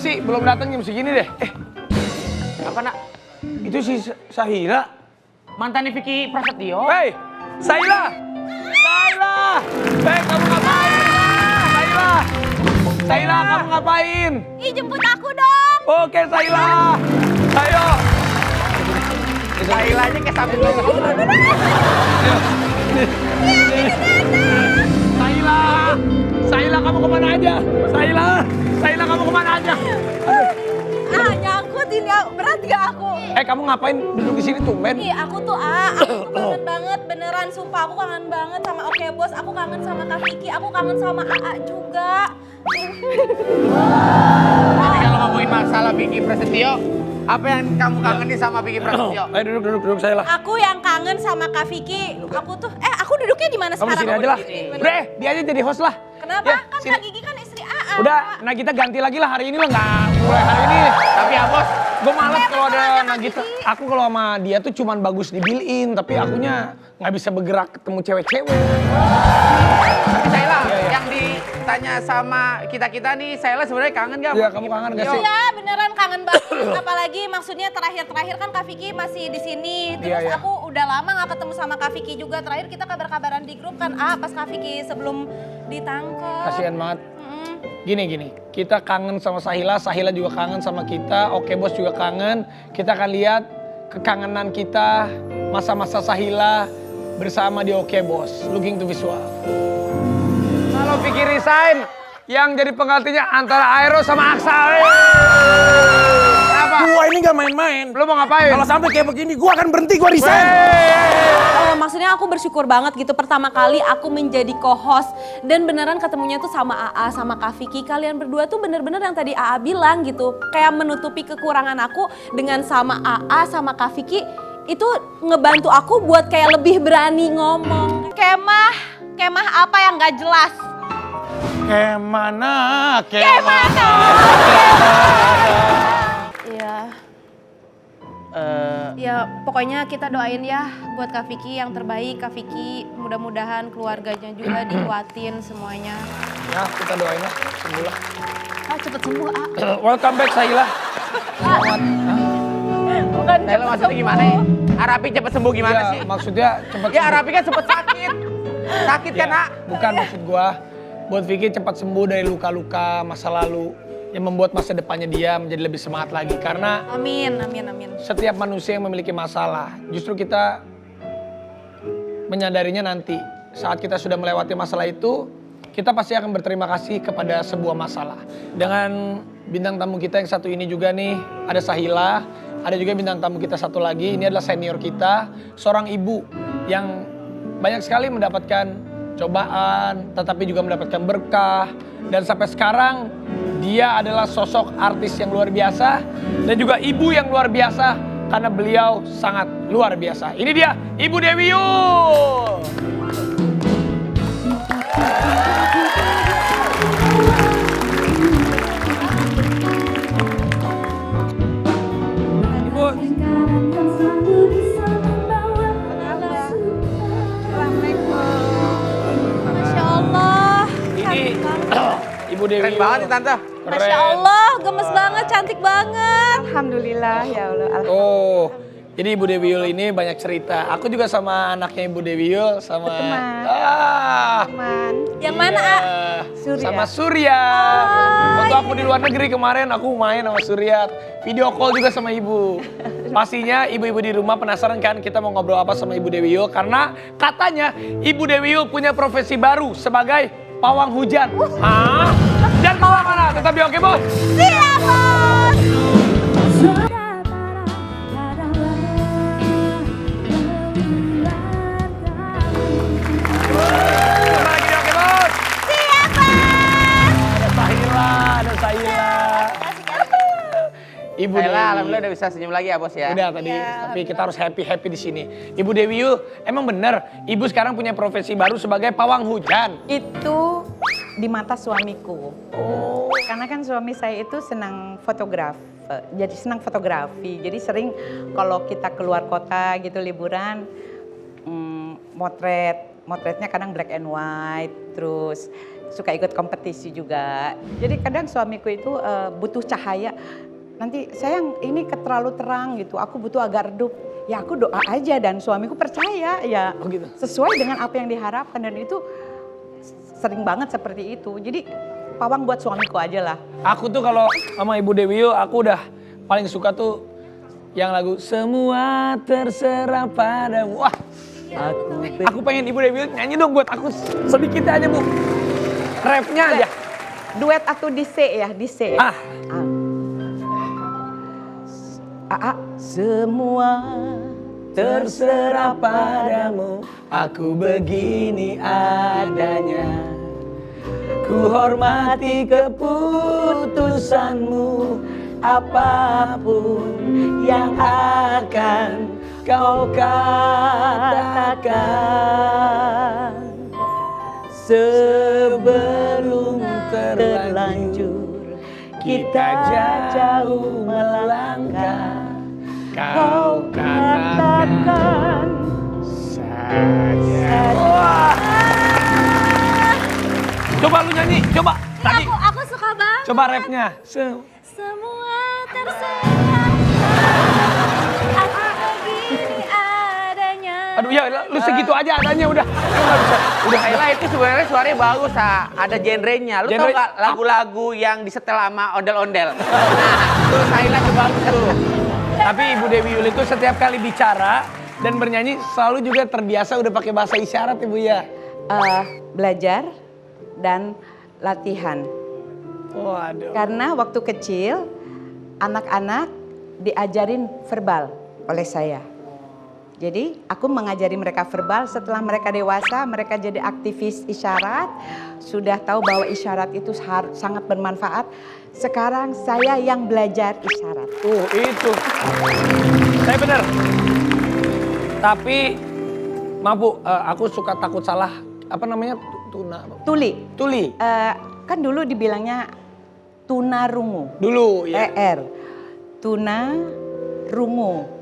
sih belum datang jam segini deh. Apa nak? Itu si Sahila. Mantannya Vicky Prasetyo. Hei, Sahila! Sahila! Hei, kamu ngapain? Sahila! Sahila, kamu ngapain? Ih, jemput aku dong. Oke, Sahila. Ayo. Sahila aja kayak sapi banget. Sahila! Sahila, kamu kemana aja? Sahila! Sahila, kamu kemana aja? Ah, nyangkut ini, berat gak aku? Kamu ngapain duduk di sini tumben? Ih, aku tuh kangen banget, beneran sumpah aku kangen banget sama Oke Bos, aku kangen sama Kak Vicky, aku kangen sama AA juga. Tapi kalau ngomongin masalah Vicky Prasetyo, apa yang kamu kangenin sama Vicky Prasetyo? Ayo duduk Sahila. Aku yang kangen sama Kak Vicky, aku tuh, aku duduknya di mana Kamu sekarang? sini aja lah. Bre, dia aja jadi host lah. Kenapa? Ya, Kan sini. Kak Gigi kan istri AA. Udah, nah kita ganti lagi lah hari ini lah, nggak mulai hari ini. Tapi ya bos, Gue males kalau ada masalahnya Nagita. Kak Gigi. Aku kalau sama dia tuh cuman bagus di built-in, tapi akunya nggak bisa bergerak ketemu cewek-cewek. tapi Sahila Iya. yang ditanya sama kita-kita nih, Sahila sebenarnya kangen gak? Iya, kamu kangen gak sih? Iya, beneran kangen banget. Apalagi maksudnya terakhir-terakhir kan Kak Vicky masih di sini. Terus Iya. aku udah lama gak ketemu sama Kak Vicky juga. Terakhir kita kabar-kabaran di grup kan, pas Kak Vicky sebelum ditangkep. Kasihan banget. Mm-mm. Gini, kita kangen sama Sahila, Sahila juga kangen sama kita, Oke Bos juga kangen. Kita akan lihat kekangenan kita masa-masa Sahila bersama di Oke Bos. Looking to visual. Kalau Vicky resign, yang jadi penggantinya antara Aero sama Aksal. Kenapa? Gua ini gak main-main. Lu mau ngapain? Kalau sampai kayak begini, gua akan berhenti, gua resign. Maksudnya aku bersyukur banget gitu pertama kali aku menjadi co-host dan beneran ketemunya tuh sama AA sama Kak Vicky. Kalian berdua tuh bener-bener yang tadi AA bilang gitu, kayak menutupi kekurangan aku dengan sama AA sama Kak Vicky itu ngebantu aku buat kayak lebih berani ngomong. Kemah apa yang gak jelas? Kemana? Iya. Ya pokoknya kita doain ya buat Kak Vicky yang terbaik. Kak Vicky mudah-mudahan keluarganya juga dikuatin semuanya. Ya, kita doain lah, sembuh lah. Cepet sembuh, Welcome back Sahila. Bukan Sahila maksudnya gimana ya? Arapi cepet sembuh gimana Ya, sih? maksudnya cepat Ya Arapi kan sempet sakit. Sakit kan, Nak? Bukan maksud gua. Buat Vicky cepat sembuh dari luka-luka masa lalu yang membuat masa depannya dia menjadi lebih semangat lagi. Karena Amin. setiap manusia yang memiliki masalah, justru kita menyadarinya nanti. Saat kita sudah melewati masalah itu, kita pasti akan berterima kasih kepada sebuah masalah. Dengan bintang tamu kita yang satu ini juga nih, ada Sahila, ada juga bintang tamu kita satu lagi, ini adalah senior kita, seorang ibu yang banyak sekali mendapatkan cobaan, tetapi juga mendapatkan berkah. Dan sampai sekarang, dia adalah sosok artis yang luar biasa dan juga ibu yang luar biasa karena beliau sangat luar biasa. Ini dia, Ibu Dewi Yul. Ibu, Masya Allah. ini Ibu Dewi Keren Yul. banget nih, Tante. Masya Allah, gemes banget, cantik banget. Alhamdulillah ya Allah. Oh, jadi Ibu Dewi Yul ini banyak cerita. Aku juga sama anaknya Ibu Dewi Yul sama Teman. Teman. Yang mana, A? Surya. Sama Surya. Waktu aku di luar negeri kemarin aku main sama Surya. Video call juga sama Ibu. Pastinya ibu-ibu di rumah penasaran kan kita mau ngobrol apa sama Ibu Dewi Yul. Karena katanya Ibu Dewi Yul punya profesi baru sebagai pawang hujan. Hah? Dan pawang mana? Tetap di Oke Bos. Siap, Bos. Kembali lagi di Oke Bos. Siap, Bos. Ada Sahila. Ibu Sahila, Dewi. alhamdulillah udah bisa senyum lagi ya, Bos ya? Udah tadi, tapi kita harus happy di sini. Ibu Dewi Yul, emang bener Ibu sekarang punya profesi baru sebagai pawang hujan. Itu di mata suamiku. Oh. Karena kan suami saya itu senang fotografi. Jadi senang fotografi. Jadi sering kalau kita keluar kota gitu liburan, motret motretnya kadang black and white, terus suka ikut kompetisi juga. Jadi kadang suamiku itu butuh cahaya. Nanti sayang ini terlalu terang gitu, aku butuh agak redup. Ya aku doa aja dan suamiku percaya ya Oh gitu. sesuai dengan apa yang diharapkan dan itu sering banget seperti itu. Jadi pawang buat suamiku aja lah. Aku tuh kalau sama Ibu Dewi Yul, aku udah paling suka tuh yang lagu Semua Terserah Padamu. Wah, aku pengen Ibu Dewi Yul nyanyi dong buat aku sedikit aja Bu. Rapnya aja. Duet atau di C ya, di C. Ah. Semua Terserah padamu, aku begini adanya. Ku hormati keputusanmu, apapun yang akan kau katakan. Sebelum terlanjur kita jauh melangkah, kau katakan saja. Wah. Coba lu nyanyi, coba. Tadi. Aku suka banget. Coba rapnya. Semua terserah. Aku begini adanya. Aduh ya, lu segitu aja adanya udah. Lu nggak bisa. Udah highlight itu sebenarnya suaranya bagus, ada genrenya. Lu tau Genre- gak lagu-lagu yang disetel sama ondel-ondel? Nah, terus highlight tuh bagus tuh. Tapi Ibu Dewi Yul itu setiap kali bicara dan bernyanyi selalu juga terbiasa udah pakai bahasa isyarat Ibu ya. Belajar dan latihan. Waduh. Karena waktu kecil anak-anak diajarin verbal oleh saya. Jadi aku mengajari mereka verbal, setelah mereka dewasa mereka jadi aktivis isyarat, sudah tahu bahwa isyarat itu sangat bermanfaat. Sekarang saya yang belajar isyarat. Itu. Saya bener. Tapi maaf Bu, aku suka takut salah. Apa namanya? Tuli. Tuli. Kan dulu dibilangnya tunarungu. Dulu ya. Tunarungu.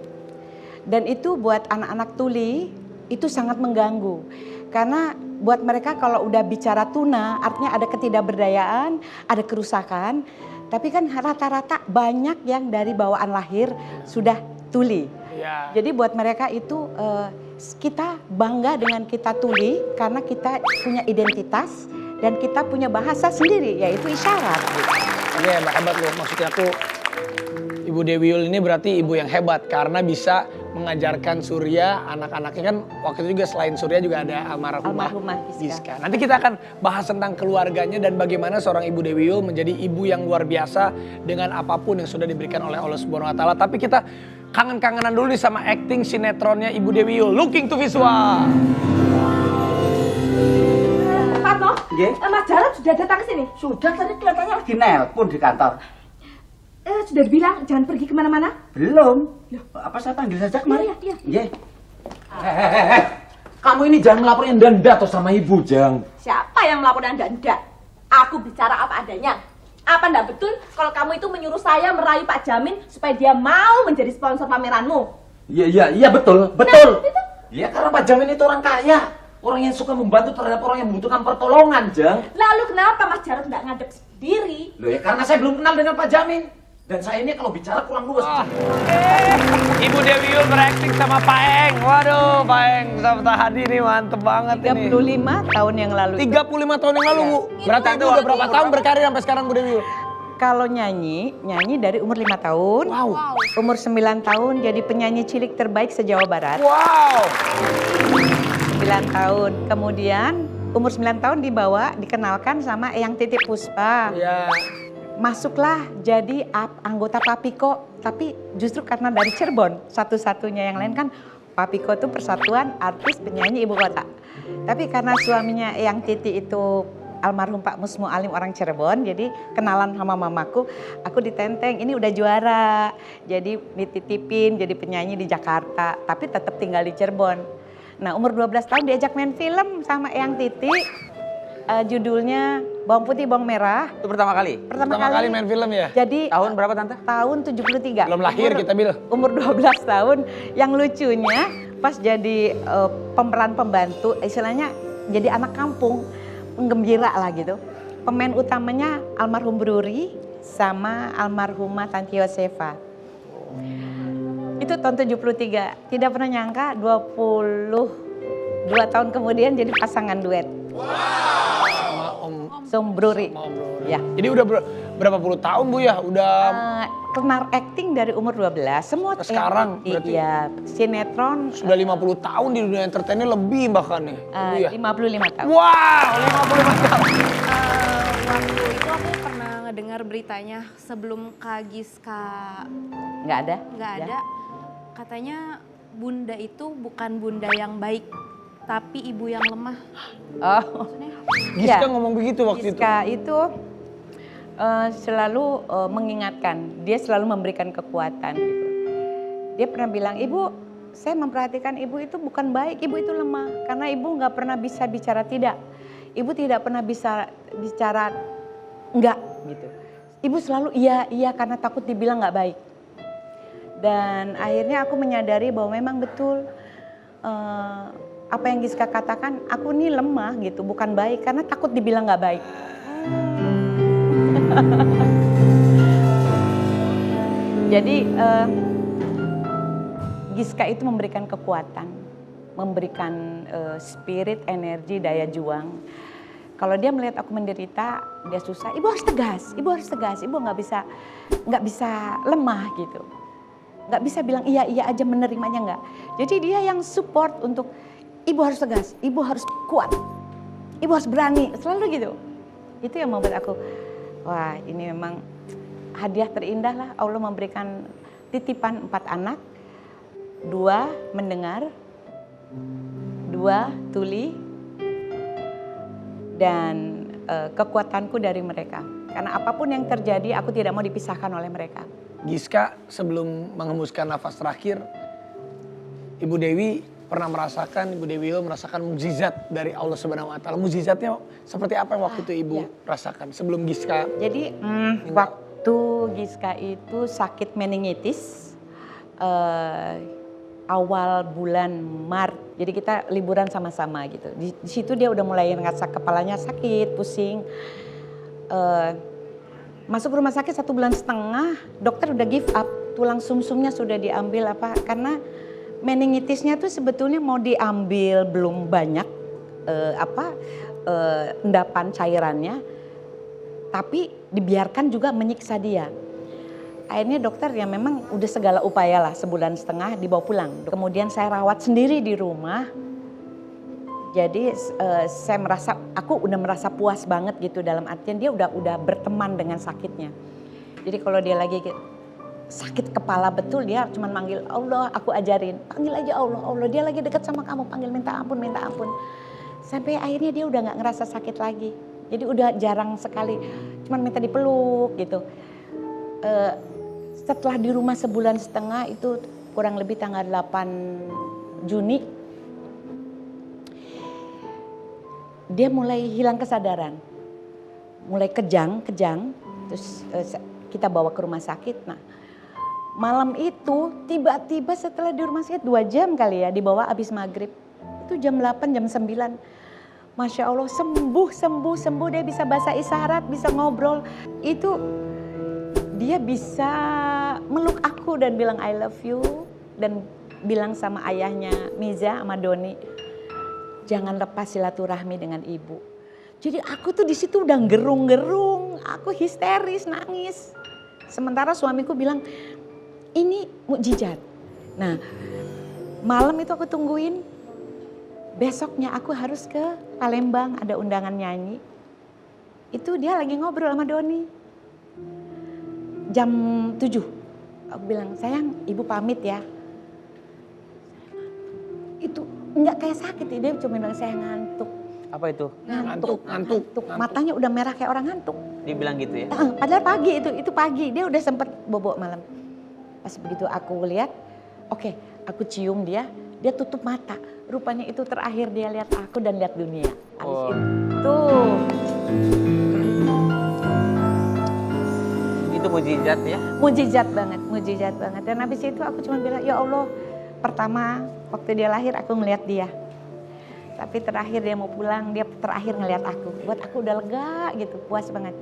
Dan itu buat anak-anak tuli itu sangat mengganggu. Karena buat mereka kalau udah bicara tuna artinya ada ketidakberdayaan, ada kerusakan. Tapi kan rata-rata banyak yang dari bawaan lahir sudah tuli. Ya. Jadi buat mereka itu kita bangga dengan kita tuli karena kita punya identitas dan kita punya bahasa sendiri yaitu isyarat. Ini hebat loh, maksudnya aku Ibu Dewi Yul ini berarti ibu yang hebat karena bisa mengajarkan Surya, anak-anaknya kan waktu itu juga selain Surya juga ada almarhumah Giska. Nanti kita akan bahas tentang keluarganya dan bagaimana seorang Ibu Dewi Yul menjadi ibu yang luar biasa dengan apapun yang sudah diberikan oleh Allah Subhanahu wa taala. Tapi kita kangen-kangenan dulu nih sama acting sinetronnya Ibu Dewi Yul, Looking to Visual. Fatno, Mas Jarod sudah datang ke sini? Sudah, tadi kelihatannya lagi nelpon di kantor. Sudah dibilang jangan pergi kemana-mana? Belum. Apa saya panggil saja kemarin? Iya. Iya. Kamu ini jangan melaporin Anda toh sama ibu, Jang. Siapa yang melaporkan Anda? Enggak. Aku bicara apa adanya. Apa enggak betul kalau kamu itu menyuruh saya merayu Pak Jamin supaya dia mau menjadi sponsor pameranmu? Iya, betul. Betul. Iya, karena Pak Jamin itu orang kaya. Orang yang suka membantu terhadap orang yang membutuhkan pertolongan, Jang. Lalu kenapa Mas Jarod enggak ngadep sendiri? Loh ya, karena saya belum kenal dengan Pak Jamin. Dan saya ini kalau bicara kurang luas. Ibu Dewi Yul berakting sama Pak Eng. Waduh, Pak Eng sama Tahadi nih mantep banget ini. 35 tahun yang lalu. 35 tahun yang lalu, Bu. Berarti itu udah berapa tahun berkarir sampai sekarang Bu Dewi Yul? Kalau nyanyi dari umur 5 tahun. Wow. Umur 9 tahun jadi penyanyi cilik terbaik se-Jawa Barat. Wow. 9 tahun. Kemudian umur 9 tahun dikenalkan sama Eyang Titi Puspa. Iya. Masuklah jadi anggota Papiko, tapi justru karena dari Cirebon, satu-satunya yang lain kan Papiko itu Persatuan Artis Penyanyi Ibu Kota. Tapi karena suaminya Eyang Titi itu almarhum Pak Musmu Alim orang Cirebon, jadi kenalan sama mamaku, aku ditenteng, ini udah juara. Jadi dititipin jadi penyanyi di Jakarta, tapi tetap tinggal di Cirebon. Nah umur 12 tahun diajak main film sama Eyang Titi, judulnya Bawang Putih Bawang Merah. Itu pertama kali? Pertama kali main film ya? Jadi Tahun berapa Tante? tahun 73. Belum lahir kita, Bil. Umur 12 tahun. Yang lucunya pas jadi pemeran pembantu, istilahnya jadi anak kampung, penggembira lah gitu. Pemain utamanya almarhum Bruri sama almarhumah Tanti Yosefa. Itu tahun 73. Tidak pernah nyangka 22 tahun kemudian jadi pasangan duet. Sama Om Sombruri. sama Om Bruri. Ya. Jadi udah berapa puluh tahun Bu ya? Udah Kenal acting dari umur 12. Semua Sekarang berarti? Iya, sinetron sudah 50 tahun di dunia entertainnya lebih bahkan nih. Bu ya? 55 tahun. Wow, 55 tahun. Waktu itu aku pernah ngedengar beritanya sebelum Kak Giska Nggak ada? nggak Ya. ada, katanya bunda itu bukan bunda yang baik, tapi ibu yang lemah. Oh, Maksudnya? Giska Ya. ngomong begitu waktu itu. Giska itu selalu mengingatkan, dia selalu memberikan kekuatan gitu. Dia pernah bilang, ibu, saya memperhatikan ibu itu bukan baik, ibu itu lemah. Karena ibu nggak pernah bisa bicara tidak. Ibu tidak pernah bisa bicara enggak gitu. Ibu selalu iya karena takut dibilang nggak baik. Dan akhirnya aku menyadari bahwa memang betul apa yang Giska katakan, aku ini lemah gitu, bukan baik karena takut dibilang nggak baik. Jadi Giska itu memberikan kekuatan, memberikan spirit, energi, daya juang. Kalau dia melihat aku menderita, dia susah, ibu harus tegas, ibu harus tegas, ibu nggak bisa lemah gitu, nggak bisa bilang iya aja menerimanya nggak. Jadi dia yang support untuk ibu harus tegas, ibu harus kuat, ibu harus berani, selalu gitu. Itu yang membuat aku, wah ini memang hadiah terindah lah. Allah memberikan titipan 4 anak, 2 mendengar, 2 tuli, dan kekuatanku dari mereka. Karena apapun yang terjadi, aku tidak mau dipisahkan oleh mereka. Giska sebelum menghembuskan nafas terakhir, Ibu Dewi pernah merasakan, Ibu Dewi merasakan mukjizat dari Allah Subhanahu Wa Taala. Mukjizatnya seperti apa yang waktu itu Ibu rasakan sebelum Giska? Jadi waktu Giska itu sakit meningitis awal bulan Maret. Jadi kita liburan sama-sama gitu. Di situ dia udah mulai ngerasa kepalanya sakit, pusing. Masuk rumah sakit 1,5 bulan, dokter udah give up. Tulang sumsumnya sudah diambil karena meningitisnya tuh sebetulnya mau diambil belum banyak endapan cairannya, tapi dibiarkan juga menyiksa dia. Akhirnya dokter ya memang udah segala upaya lah, 1,5 bulan dibawa pulang. Kemudian saya rawat sendiri di rumah. Jadi aku udah merasa puas banget gitu, dalam artian dia udah berteman dengan sakitnya. Jadi kalau dia lagi sakit kepala betul, dia cuma manggil Allah, aku ajarin, panggil aja Allah, Allah dia lagi dekat sama kamu, panggil minta ampun. Sampai akhirnya dia udah nggak ngerasa sakit lagi. Jadi udah jarang sekali, cuma minta dipeluk gitu. Setelah di rumah 1,5 bulan itu kurang lebih tanggal 8 Juni, dia mulai hilang kesadaran, mulai kejang, terus kita bawa ke rumah sakit. Nah, malam itu tiba-tiba setelah di rumah sakit 2 jam kali ya, dibawa habis maghrib, itu jam 8, jam 9. Masya Allah sembuh, dia bisa bahasa isyarat, bisa ngobrol. Itu dia bisa meluk aku dan bilang I love you, dan bilang sama ayahnya Miza sama Doni, jangan lepas silaturahmi dengan ibu. Jadi aku tuh di situ udah gerung-gerung, aku histeris, nangis. Sementara suamiku bilang ini mukjizat. Nah, malam itu aku tungguin, besoknya aku harus ke Palembang, ada undangan nyanyi. Itu dia lagi ngobrol sama Doni. Jam 7, aku bilang, sayang ibu pamit ya. Itu enggak kayak sakit, dia cuma bilang saya ngantuk. Apa itu? Ngantuk. Matanya udah merah kayak orang ngantuk. Dibilang gitu ya? Padahal pagi itu pagi, dia udah sempet bobok malam. Pas begitu aku lihat, oke, aku cium dia tutup mata. Rupanya itu terakhir dia lihat aku dan lihat dunia. Habis itu. Itu mukjizat ya? Mujizat banget. Dan habis itu aku cuma bilang, ya Allah, pertama Waktu dia lahir aku ngeliat dia. Tapi terakhir dia mau pulang, dia terakhir ngeliat aku. Buat aku udah lega gitu, puas banget.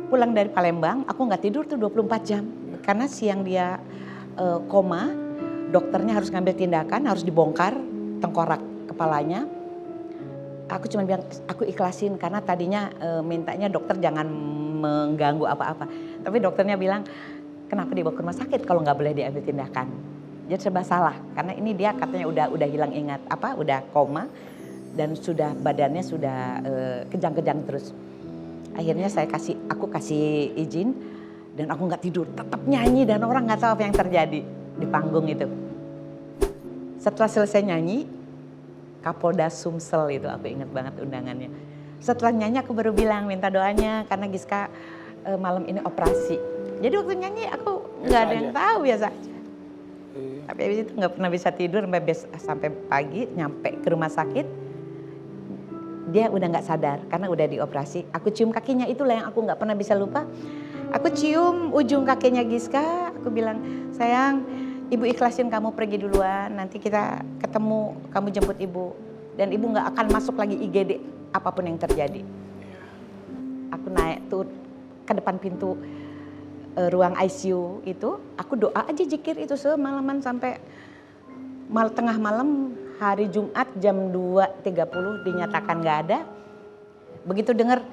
Pulang dari Palembang, aku nggak tidur tuh 24 jam. Karena siang dia koma, dokternya harus ngambil tindakan, harus dibongkar tengkorak kepalanya. Aku cuma bilang, aku ikhlasin karena tadinya mintanya dokter jangan mengganggu apa-apa. Tapi dokternya bilang, kenapa dibawa ke rumah sakit kalau nggak boleh diambil tindakan? Jadi serba salah, karena ini dia katanya udah hilang ingat, udah koma dan sudah badannya sudah kejang-kejang terus. Akhirnya aku kasih izin dan aku nggak tidur, tetap nyanyi dan orang nggak tahu apa yang terjadi di panggung itu. Setelah selesai nyanyi, Kapolda Sumsel itu aku ingat banget undangannya. Setelah nyanyi aku baru bilang minta doanya karena Giska malam ini operasi. Jadi waktu nyanyi aku nggak ada yang tahu, biasa aja. Tapi habis itu nggak pernah bisa tidur sampai pagi, nyampe ke rumah sakit. Dia udah nggak sadar karena udah dioperasi. Aku cium kakinya, itulah yang aku nggak pernah bisa lupa. Aku cium ujung kakinya Giska, aku bilang, sayang, ibu ikhlasin kamu pergi duluan, nanti kita ketemu, kamu jemput ibu. Dan ibu nggak akan masuk lagi IGD, apapun yang terjadi. Aku naik tuh ke depan pintu ruang ICU itu, aku doa aja zikir itu semalaman sampai tengah malam hari Jumat jam 2.30 dinyatakan nggak ada. Begitu dengar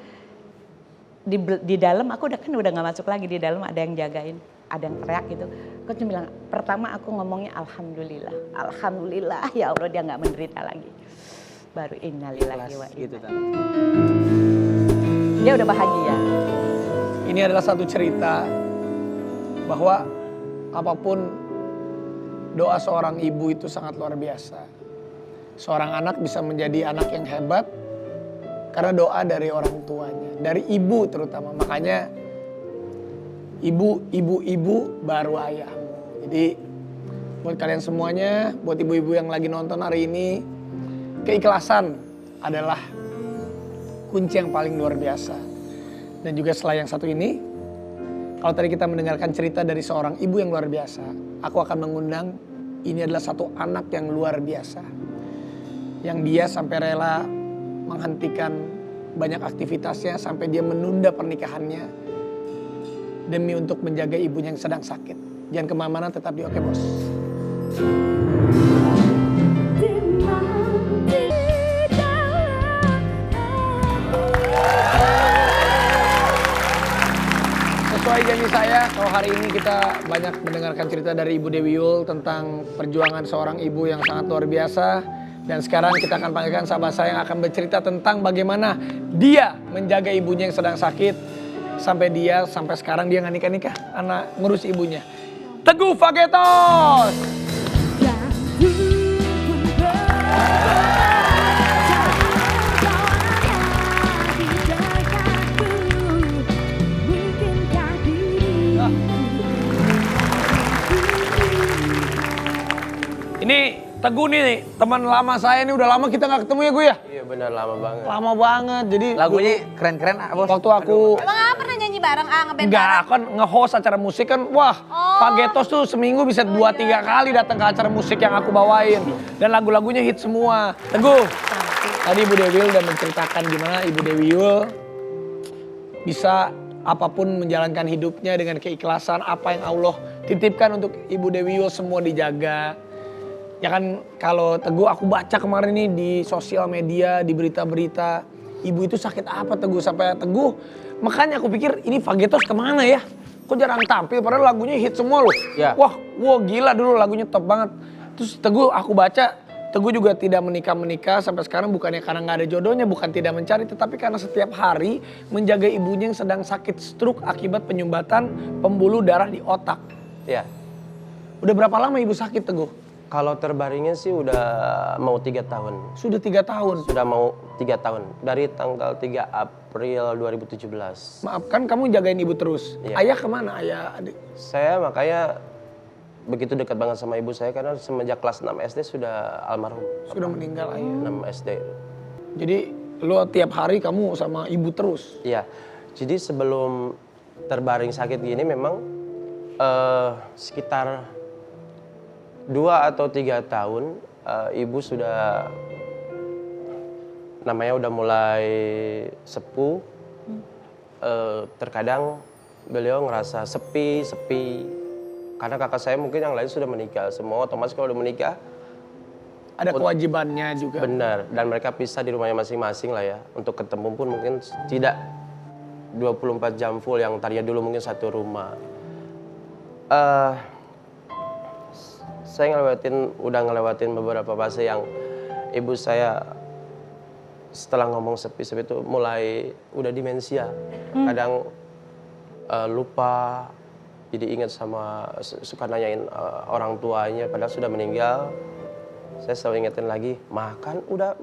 di dalam, aku udah nggak masuk lagi, di dalam ada yang jagain, ada yang teriak gitu. Aku cuma bilang, pertama aku ngomongnya alhamdulillah, alhamdulillah ya Allah dia nggak menderita lagi. Baru innalillahi wa inna. Dia udah bahagia. Ini adalah satu cerita bahwa apapun doa seorang ibu itu sangat luar biasa. Seorang anak bisa menjadi anak yang hebat karena doa dari orang tuanya, dari ibu terutama. Makanya ibu baru ayahmu. Jadi buat kalian semuanya, buat ibu-ibu yang lagi nonton hari ini, keikhlasan adalah kunci yang paling luar biasa. Dan juga setelah yang satu ini, kalau tadi kita mendengarkan cerita dari seorang ibu yang luar biasa, aku akan mengundang, ini adalah satu anak yang luar biasa. Yang dia sampai rela menghentikan banyak aktivitasnya, sampai dia menunda pernikahannya demi untuk menjaga ibunya yang sedang sakit. Jangan kemana-mana, tetap di Oke Bos. Sesuai janji saya, kalau hari ini kita banyak mendengarkan cerita dari Ibu Dewi Yul tentang perjuangan seorang ibu yang sangat luar biasa. Dan sekarang kita akan panggilkan sahabat saya yang akan bercerita tentang bagaimana dia menjaga ibunya yang sedang sakit. Sampai sekarang dia nggak nikah-nikah, anak ngurus ibunya. Teguh Fagetos! Ini Teguh nih, teman lama saya ini, udah lama kita nggak ketemu ya gue ya? Iya benar, lama banget. Lama banget, jadi Lagunya keren-keren, Bos. waktu aku Emang pernah nyanyi bareng, ngeband enggak, bareng? kan nge-host acara musik kan, wah Fagetos tuh seminggu bisa 2-3 kali datang ke acara musik yang aku bawain. Dan lagu-lagunya hit semua. Teguh, tadi Ibu Dewi Yul udah menceritakan gimana Ibu Dewi Yul bisa apapun menjalankan hidupnya dengan keikhlasan, apa yang Allah titipkan untuk Ibu Dewi Yul semua dijaga. Ya kan kalau Teguh aku baca kemarin nih di sosial media, di berita-berita, ibu itu sakit apa Teguh, sampai Teguh, makanya aku pikir ini Fagetos kemana ya? Kok jarang tampil padahal lagunya hit semua loh. Ya. Wah gila dulu lagunya top banget. Terus Teguh aku baca, Teguh juga tidak menikah sampai sekarang, bukannya karena nggak ada jodohnya, bukan tidak mencari, tetapi karena setiap hari menjaga ibunya yang sedang sakit stroke akibat penyumbatan pembuluh darah di otak. Iya. Udah berapa lama ibu sakit Teguh? Kalau terbaringnya sih udah mau 3 tahun. Sudah 3 tahun. Sudah mau 3 tahun. Dari tanggal 3 April 2017. Maaf kan kamu jagain ibu terus. Iya. Ayah kemana? Ayah adik? Saya makanya begitu dekat banget sama ibu saya karena semenjak kelas 6 SD sudah almarhum. Sudah meninggal ayah. 6 SD. Jadi lo tiap hari kamu sama ibu terus? Iya. Jadi sebelum terbaring sakit gini memang sekitar 2 atau 3 tahun ibu sudah namanya udah mulai sepuh. Terkadang beliau ngerasa sepi karena kakak saya mungkin yang lain sudah menikah semua, otomatis kalau udah menikah Ada kewajibannya juga. benar, dan mereka pisah di rumahnya masing-masing lah ya. Untuk ketemu pun mungkin tidak 24 jam full yang tadinya dulu mungkin satu rumah. Saya udah ngelewatin beberapa fase yang ibu saya setelah ngomong sepi-sepi itu mulai udah demensia. Kadang lupa, jadi ingat sama, suka nanyain orang tuanya padahal sudah meninggal. Saya selalu ingetin lagi, makan udah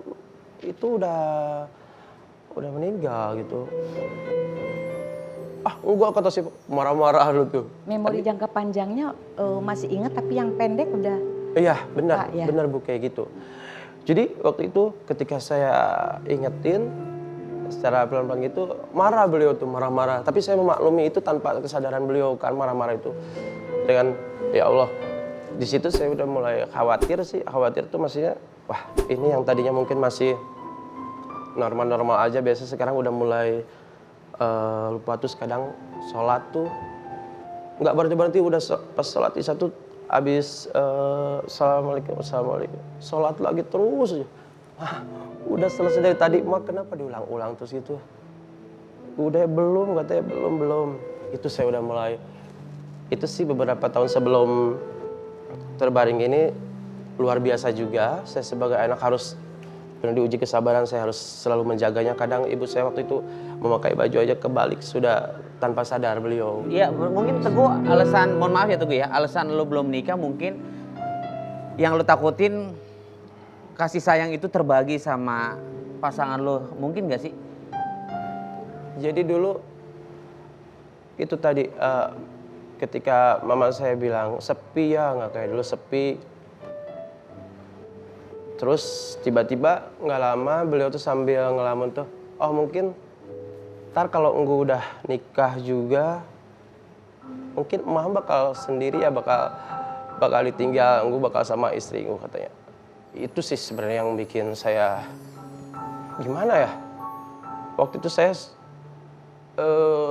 meninggal gitu. Enggak, kata si marah-marah lu tuh. Memori jangka panjangnya masih ingat, tapi yang pendek udah. Iya, benar, Pak, ya. benar Bu, kayak gitu. Jadi waktu itu ketika saya ingetin secara pelan-pelan gitu, marah beliau tuh, marah-marah. Tapi saya memaklumi itu tanpa kesadaran beliau kan marah-marah itu. Dengan ya Allah, di situ saya udah mulai khawatir sih. Khawatir tuh maksudnya, wah ini yang tadinya mungkin masih normal-normal aja, biasa sekarang udah mulai lupa. Terus kadang sholat tuh nggak berhenti-berhenti, udah pas sholat isya tuh habis assalamualaikum, sholat lagi terus aja. Udah selesai dari tadi, mak kenapa diulang-ulang terus gitu? Udah belum, katanya belum. Itu saya udah mulai, itu sih beberapa tahun sebelum terbaring ini luar biasa juga. Saya sebagai anak harus benar diuji kesabaran, saya harus selalu menjaganya. Kadang ibu saya waktu itu memakai baju aja kebalik, sudah tanpa sadar beliau. Iya, mungkin Teguh alasan, mohon maaf ya Teguh ya, alasan lo belum nikah mungkin yang lo takutin kasih sayang itu terbagi sama pasangan lo, mungkin gak sih? Jadi dulu itu tadi ketika mama saya bilang sepi ya, nggak kayak dulu sepi. Terus tiba-tiba nggak lama beliau tuh sambil ngelamun tuh, oh mungkin ntar kalau enggu udah nikah juga, mungkin emak bakal sendiri ya, bakal ditinggal, enggu bakal sama istri enggu, katanya. Itu sih sebenarnya yang bikin saya gimana ya. Waktu itu saya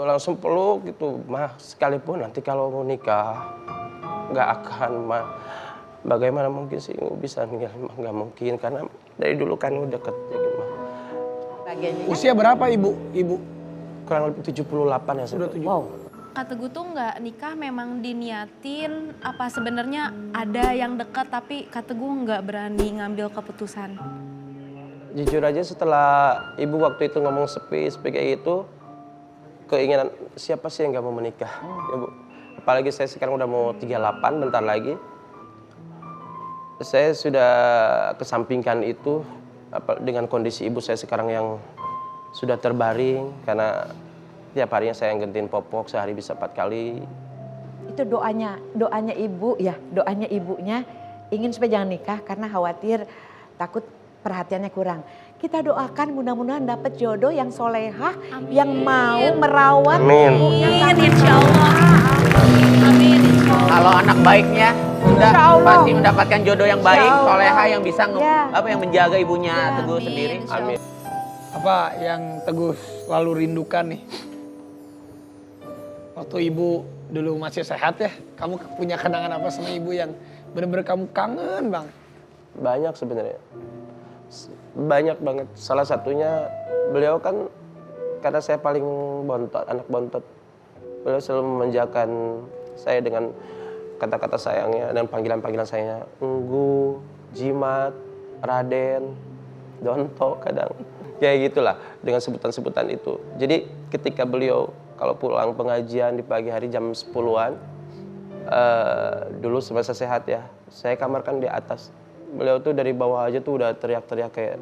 langsung peluk gitu, mah sekalipun nanti kalau mau nikah nggak akan, mah bagaimana mungkin sih bisa ninggalin, mah nggak mungkin karena dari dulu kan udah deket ya gitu mah. Usia berapa ibu? Kurang lebih 78 ya. Sudah 7. Wow. Kak Teguh tuh nggak nikah memang diniatin, apa sebenarnya ada yang dekat tapi Kak Teguh nggak berani ngambil keputusan? Jujur aja setelah ibu waktu itu ngomong sepi kayak gitu, keinginan siapa sih yang nggak mau menikah, ya Bu? Apalagi saya sekarang udah mau 38 bentar lagi. Saya sudah kesampingkan itu dengan kondisi ibu saya sekarang yang sudah terbaring, karena tiap harinya saya gentin popok, sehari bisa 4 kali. Itu doanya ibu ya, doanya ibunya ingin supaya jangan nikah karena khawatir takut perhatiannya kurang. Kita doakan mudah-mudahan dapat jodoh yang solehah, yang mau merawat ibunya. Amin, insya Allah. Amin, insya Allah. Kalau anak baiknya udah Insya Allah. pasti mendapatkan jodoh yang baik, Insya Allah. soleha yang bisa Ya. yang menjaga ibunya Ya. Teguh Amin, sendiri. insya Allah. Amin. Apa yang Teguh selalu rindukan nih? Waktu ibu dulu masih sehat ya, kamu punya kenangan apa sama ibu yang bener-bener kamu kangen bang? Banyak sebenarnya. Banyak banget. Salah satunya beliau kan, karena saya paling bontot, anak bontot. Beliau selalu memanjakan saya dengan kata-kata sayangnya dan panggilan-panggilan sayangnya. Enggu, Jimat, Raden, Donto kadang. Kayak gitulah dengan sebutan-sebutan itu. Jadi ketika beliau kalau pulang pengajian di pagi hari jam 10-an, dulu semasa sehat ya, saya kamarkan di atas. Beliau tuh dari bawah aja tuh udah teriak-teriak kayak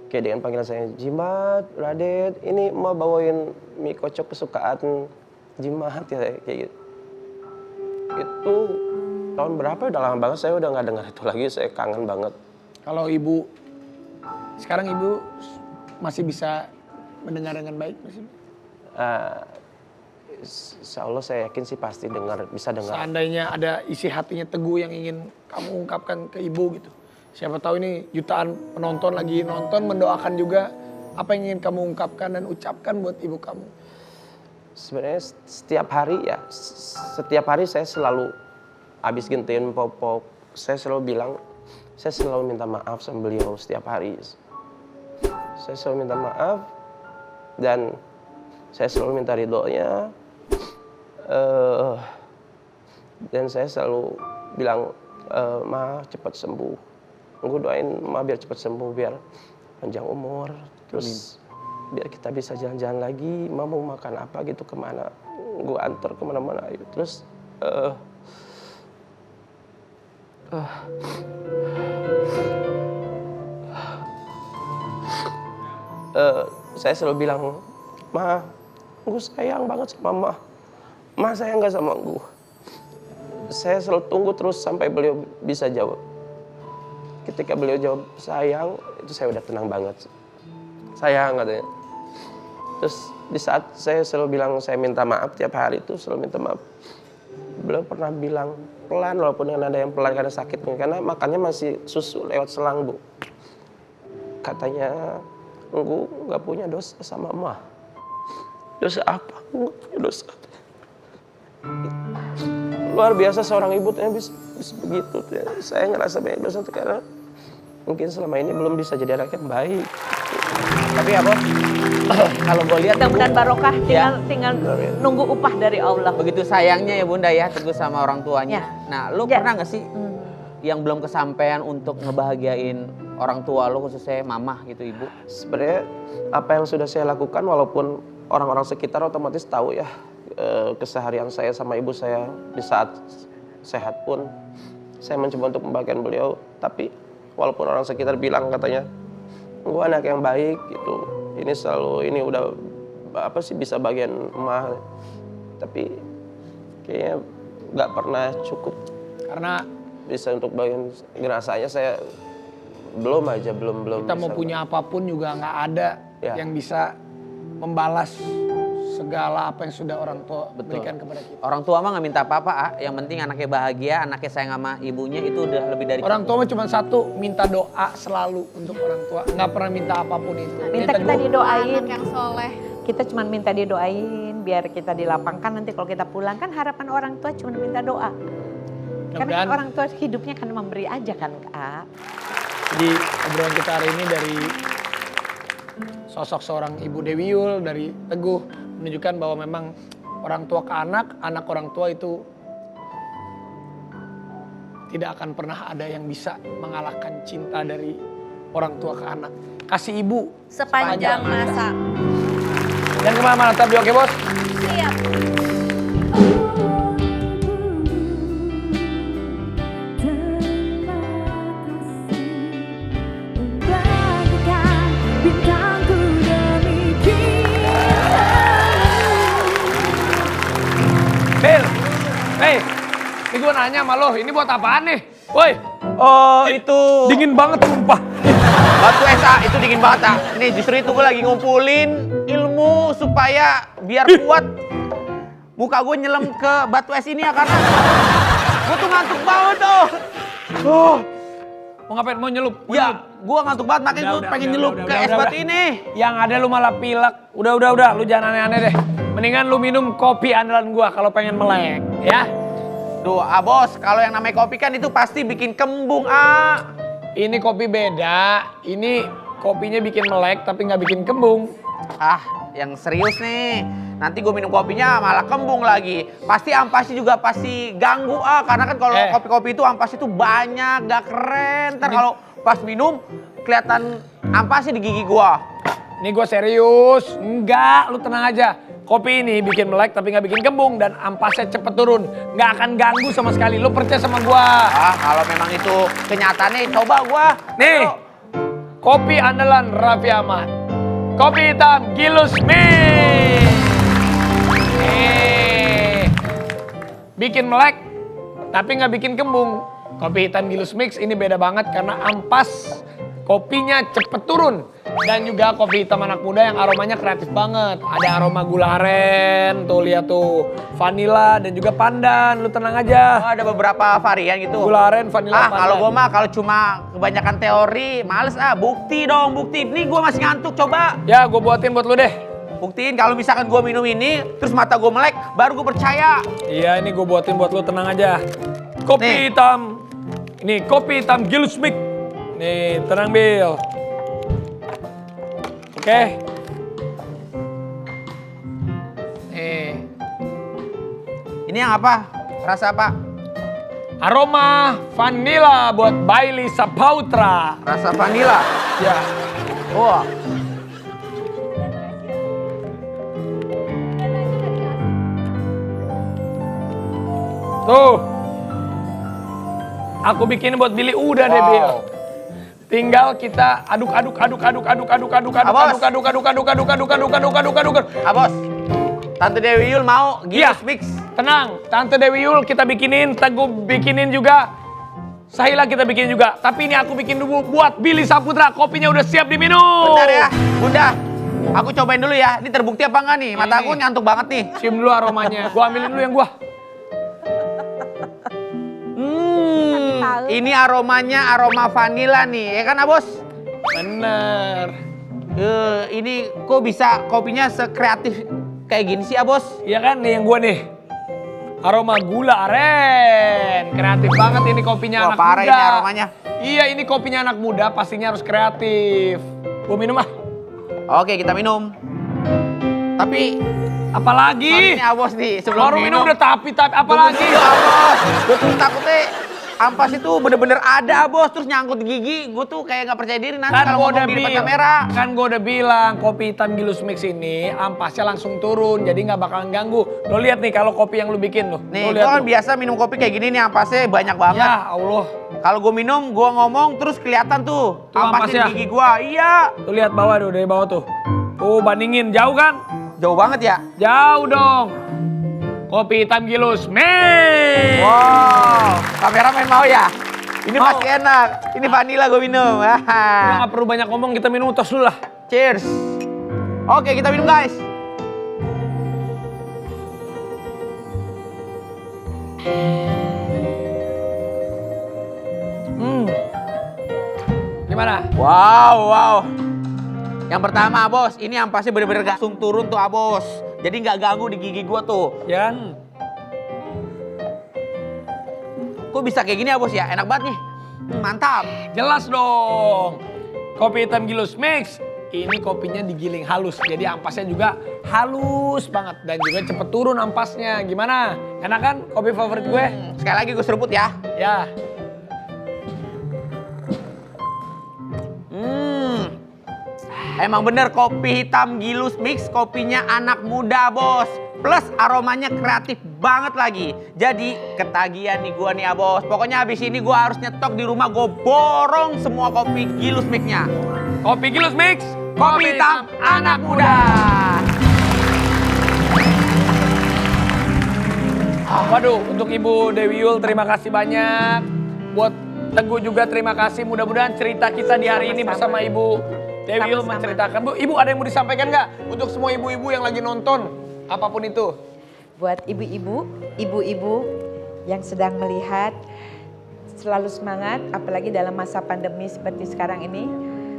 dengan panggilan saya, Jimat, Raden, ini mau bawain mie kocok kesukaan Jimat ya, kayak gitu. Itu tahun berapa? Udah lama banget saya udah nggak dengar itu lagi, saya kangen banget. Kalau ibu, sekarang ibu masih bisa mendengar dengan baik masih? insya Allah saya yakin sih pasti bisa dengar. Seandainya ada isi hatinya Teguh yang ingin kamu ungkapkan ke ibu gitu. Siapa tahu ini jutaan penonton lagi nonton mendoakan juga apa yang ingin kamu ungkapkan dan ucapkan buat ibu kamu. Sebenarnya setiap hari saya selalu habis gentiin popok, saya selalu bilang, saya selalu minta maaf sama beliau setiap hari. Saya selalu minta maaf dan saya selalu minta ridhonya. Dan saya selalu bilang, Ma cepat sembuh. Gue doain Ma biar cepat sembuh, biar panjang umur. Terus biar kita bisa jalan-jalan lagi. Ma mau makan apa gitu kemana. Gue antar kemana-mana. Terus saya selalu bilang, Ma, gue sayang banget sama Ma. Ma sayang gak sama gue? Saya selalu tunggu terus sampai beliau bisa jawab. Ketika beliau jawab sayang, itu saya udah tenang banget. Sayang katanya. Terus di saat saya selalu bilang saya minta maaf tiap hari itu selalu minta maaf. Beliau pernah bilang pelan walaupun ada yang pelan karena sakit. Karena makannya masih susu lewat selang, Bu. Katanya, gue gak punya dosa sama Ma. Dosa apa? Gue punya dosa. Luar biasa seorang ibu bisa begitu. Saya ngerasa banyak dosa karena mungkin selama ini belum bisa jadi anak yang baik. Tapi ya Bos, kalau gue lihat Mudah-mudahan barokah, Ya. tinggal nunggu upah dari Allah. begitu sayangnya ya Bunda ya Teguh sama orang tuanya. Ya. Nah, lu Ya. pernah nggak sih yang belum kesampaian untuk ngebahagiain orang tua lu, khususnya mama gitu, ibu? Sebenarnya apa yang sudah saya lakukan walaupun orang-orang sekitar otomatis tahu ya keseharian saya sama ibu saya di saat sehat pun saya mencoba untuk membahagiakan beliau, tapi walaupun orang sekitar bilang katanya gue anak yang baik gitu, ini udah apa sih bisa bagian emak, tapi kayaknya nggak pernah cukup Karena bisa untuk bagian ngerasanya saya belum kita mau bisa. punya apapun juga nggak ada Ya. yang bisa membalas segala apa yang sudah orang tua berikan kepada kita. Orang tua mah nggak minta apa-apa, ah. Yang penting anaknya bahagia, anaknya sayang sama ibunya, itu udah lebih dari Orang tua mah cuma satu, minta doa selalu untuk orang tua. Nggak pernah minta apapun itu. Minta kita didoain. Anak yang soleh. Kita cuma minta didoain biar kita dilapangkan, nanti kalau kita pulang kan harapan orang tua cuma minta doa. Karena Mudah-mudahan orang tua hidupnya kan memberi aja kan, Kak. di obrolan kita hari ini dari sosok seorang Ibu Dewi Yul, dari Teguh, menunjukkan bahwa memang orang tua ke anak orang tua itu tidak akan pernah ada yang bisa mengalahkan cinta dari orang tua ke anak. Kasih ibu Sepanjang masa. Dan kemana-mana, tetap di Oke Bos. Siap. Bil, hey, ini gue nanya sama lo, ini buat apaan nih? Woi, Oh, itu dingin banget sumpah. batu esa, itu dingin banget, ah. Nih justru itu gue lagi ngumpulin ilmu supaya biar kuat muka gue nyelam ke batu es ini ya, karena gue tuh ngantuk banget tuh. Mau ngapain? Mau nyelup? Mau Ya, nyelup? gue ngantuk banget, makanya gue pengen nyelup ke es batu ini. Yang ada lu malah pilek. Udah, lu jangan aneh-aneh deh. Mendingan lu minum kopi andalan gua kalau pengen melek, ya. Tuh, Bos, kalau yang namanya kopi kan itu pasti bikin kembung, Ini kopi beda. Ini kopinya bikin melek tapi nggak bikin kembung. Yang serius nih. Nanti gue minum kopinya malah kembung lagi. Pasti ampasnya juga pasti ganggu, karena kan kalau kopi-kopi itu ampasnya tuh banyak, gak keren. Ntar kalau pas minum kelihatan ampasnya di gigi gua. Ini gua serius. Enggak, lu tenang aja. Kopi ini bikin melek tapi nggak bikin kembung dan ampasnya cepet turun. Nggak akan ganggu sama sekali. Lu percaya sama gua. Kalau memang itu kenyataannya, coba gua. Nih, kopi andalan Raffi Ahmad. Kopi hitam Gilus Mix. Bikin melek tapi nggak bikin kembung. Kopi hitam Gilus Mix ini beda banget karena ampas kopinya cepet turun. Dan juga kopi hitam anak muda yang aromanya kreatif banget. Ada aroma gula aren, tuh lihat tuh. Vanila dan juga pandan, lu tenang aja. Oh, ada beberapa varian gitu. Gula aren, vanila, pandan. Kalau gue mah kalau cuma kebanyakan teori, males bukti dong, bukti. Nih gue masih ngantuk, coba. Ya, gue buatin buat lu deh. Buktiin kalau misalkan gue minum ini, terus mata gue melek, baru gue percaya. Iya, ini gue buatin buat lu, tenang aja. Kopi hitam. Ini kopi hitam Gilus Mix. Nih, tenang Bil. Oke. Nih. Ini yang apa? Rasa apa? Aroma vanilla buat Bailey Sapautra. Rasa vanila. Ya. Wah. Tuh. Aku bikin buat Billy udah deh, Bil. Tinggal kita aduk. Bos. Tante Dewi Yul mau Iya, Gilus Mix. tenang. Tante Dewi Yul kita bikinin, Teguh bikinin juga. Sahila kita bikin juga. Tapi ini aku bikin dulu buat Billy Saputra. Kopinya udah siap diminum. Bentar ya, Bunda. Aku cobain dulu ya. Ini terbukti apa enggak nih? Mata aku nyantuk banget nih. Cium dulu aromanya. Gua ambilin dulu yang gua. Ini aromanya aroma vanila nih, ya kan, Bos? Bener. Ini kok bisa kopinya sekreatif kayak gini sih, Bos? Iya kan nih yang gua nih. Aroma gula aren. Kreatif banget ini kopinya Wah, anak parah muda. ini aromanya. Iya, ini kopinya anak muda pastinya harus kreatif. Gua minum ah. Oke, kita minum. Tapi Apalagi? ini Bos nih, sebelum Baru minum udah tapi apalagi? Bos, gue tuh takutnya ampas itu bener-bener ada, Bos, terus nyangkut di gigi. Gue tuh kayak nggak percaya diri nanti Kan kalau gua udah ngomong di depan bilang, kamera. kan gua udah bilang kopi hitam Gilus Mix ini ampasnya langsung turun, jadi nggak bakalan ganggu. Lo lihat nih kalau kopi yang lu bikin tuh. Nih, Lo gue lihat kan tuh. biasa minum kopi kayak gini nih, ampasnya banyak banget. Ya Allah. Kalau gue minum, gue ngomong terus kelihatan tuh Tuh ampasnya. ampasnya di gigi gue. Iya. Tuh lihat bawah tuh, dari bawah tuh. Tuh bandingin, jauh kan? Jauh banget ya. Jauh dong. Kopi hitam Gilus Mix. Wow, kameramen mau ya? Ini Mau. pasti enak. Ini vanilla gue minum. Udah nggak perlu banyak ngomong, kita minum tos dulu lah. Cheers. Oke, kita minum, guys. Gimana? Wow. Yang pertama, Bos, ini ampasnya bener-bener langsung turun tuh, Bos. Jadi nggak ganggu di gigi gua tuh. Ya. Kok bisa kayak gini ya, Bos ya? Enak banget nih. Mantap. Jelas dong. Kopi hitam Gilus Mix. Ini kopinya digiling halus, jadi ampasnya juga halus banget dan juga cepet turun ampasnya. Gimana? Enak kan? Kopi favorit gue? Sekali lagi gue seruput ya. Ya. Emang bener kopi hitam Gilus Mix, kopinya anak muda, Bos. Plus aromanya kreatif banget lagi. Jadi ketagihan nih gua nih ya, Bos. Pokoknya habis ini gua harus nyetok di rumah, gua borong semua kopi Gilus Mix-nya. Kopi Gilus Mix. Kopi hitam anak muda. Waduh, untuk Ibu Dewi Yul terima kasih banyak. Buat Teguh juga terima kasih. Mudah-mudahan cerita kita di hari ini bersama Ibu Dewi Yul menceritakan. Bu, Ibu ada yang mau disampaikan nggak? Untuk semua ibu-ibu yang lagi nonton, apapun itu. Buat ibu-ibu yang sedang melihat, selalu semangat, apalagi dalam masa pandemi seperti sekarang ini.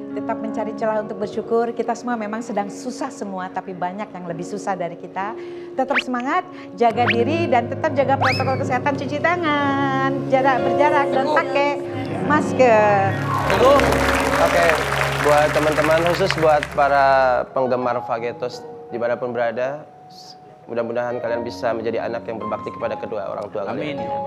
Tetap mencari celah untuk bersyukur. Kita semua memang sedang susah semua, tapi banyak yang lebih susah dari kita. Tetap semangat, jaga diri, dan tetap jaga protokol kesehatan, cuci tangan, berjarak, dan pakai masker. Oke, buat teman-teman, khusus buat para penggemar Fagetos dimanapun berada, mudah-mudahan kalian bisa menjadi anak yang berbakti kepada kedua orang tua kalian. Amin.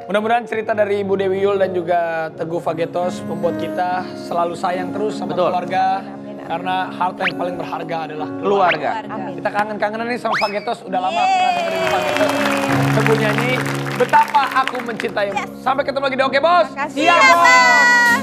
Mudah-mudahan cerita dari Ibu Dewi Yul dan juga Teguh Fagetos membuat kita selalu sayang terus sama keluarga. Karena harta yang paling berharga adalah keluarga. Kita kangen-kangenan nih sama Fagetos. Udah lama kita dengerin Fagetos. Teguh nyanyi Betapa Aku Mencintaimu. Sampai ketemu lagi di Oke Bos. Siap, Bos.